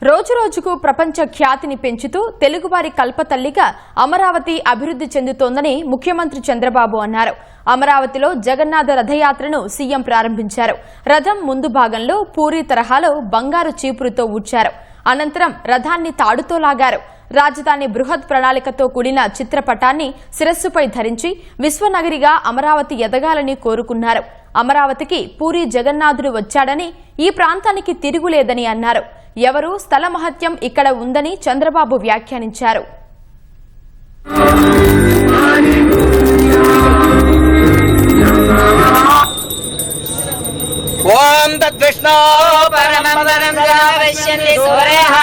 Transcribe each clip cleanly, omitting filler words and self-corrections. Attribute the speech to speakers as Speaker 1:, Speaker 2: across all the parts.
Speaker 1: రోజురోజుకు ప్రపంచ ఖ్యాతిని పెంచుతూ తెలుగువారి కల్పతల్లిగా అమరావతి అభివృద్ధి చెందుతోందని ముఖ్యమంత్రి చంద్రబాబు అన్నారు. అమరావతిలో జగన్నాథ రథయాత్రను సీఎం ప్రారంభించారు. రథం ముందు భాగంలో పూరీ తరహాలో బంగారు చీపురుతో ఊడ్చారు. అనంతరం రథాన్ని తాడుతో లాగారు. రాజధాని బృహత్ ప్రణాళికతో కూడిన చిత్రపటాన్ని శిరస్సుపై ధరించి విశ్వనగరిగా అమరావతి ఎదగాలని కోరుకున్నారు. అమరావతికి పూరీ జగన్నాథుడు వచ్చాడని, ఈ ప్రాంతానికి తిరుగులేదని అన్నారు. ఎవరు స్థల మహత్యం ఇక్కడ ఉందని చంద్రబాబు వ్యాఖ్యానించారు.
Speaker 2: ఓం తద్విష్ణో పరమపదం జావశ్యంతి సూర్యః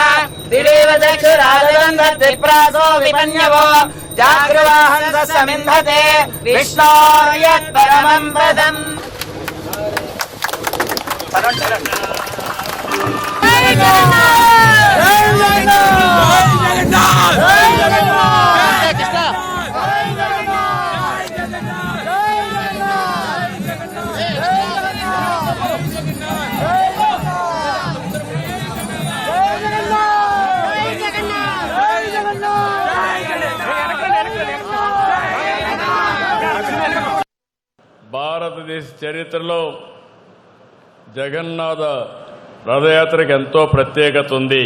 Speaker 2: దివేవ చక్షురాదం తద్విప్రాసో విపన్యవో జాగ్రవాహం సమింధతే విష్ణోర్యత్ పరమం పదం.
Speaker 3: భారతదేశ చరిత్రలో జగన్నాథ రథయాత్రకి ఎంతో ప్రత్యేకత ఉంది.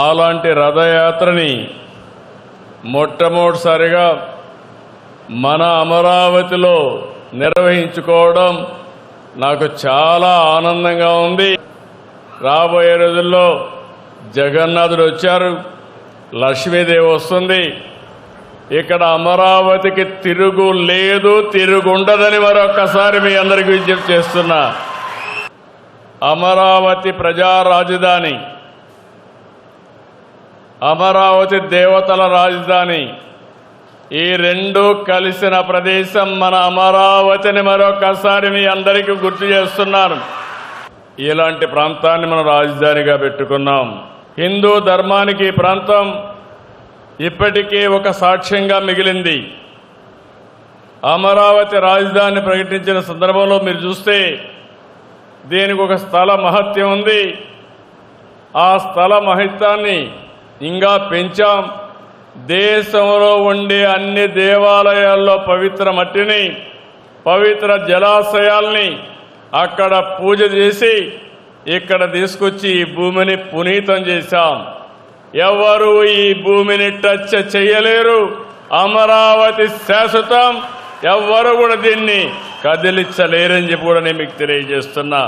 Speaker 3: అలాంటి రథయాత్రని మొట్టమొదటిసారిగా మన అమరావతిలో నిర్వహించుకోవడం నాకు చాలా ఆనందంగా ఉంది. రాబోయే రోజుల్లో జగన్నాథుడు వచ్చారు, లక్ష్మీదేవి వస్తుంది. ఇక్కడ అమరావతికి తిరుగు లేదు, తిరుగుండదని మరొక్కసారి మీ అందరికీ విజ్ఞప్తి చేస్తున్నా. అమరావతి ప్రజా రాజధాని, అమరావతి దేవతల రాజధాని, ఈ రెండు కలిసిన ప్రదేశం మన అమరావతిని మరొక్కసారి మీ అందరికీ గుర్తు చేస్తున్నాను. ఇలాంటి ప్రాంతాన్ని మనం రాజధానిగా పెట్టుకున్నాం. హిందూ ధర్మానికి ఈ ప్రాంతం ఇప్పటికే ఒక సాక్ష్యంగా మిగిలింది. అమరావతి రాజధాని ప్రకటించిన సందర్భంలో మీరు చూస్తే దీనికి ఒక స్థల మహత్యం ఉంది. ఆ స్థల మహత్యాన్ని ఇంకా పెంచాం. దేశంలో ఉండే అన్ని దేవాలయాల్లో పవిత్ర మట్టిని, పవిత్ర జలాశయాల్ని అక్కడ పూజ చేసి ఇక్కడ తీసుకొచ్చి ఈ భూమిని పునీతం చేశాం. ఎవరు ఈ భూమిని టచ్ చేయలేరు. అమరావతి శాశ్వతం. ఎవ్వరు కూడా దీన్ని కదిలించలేరని చెప్పి కూడా నేను మీకు తెలియజేస్తున్నా.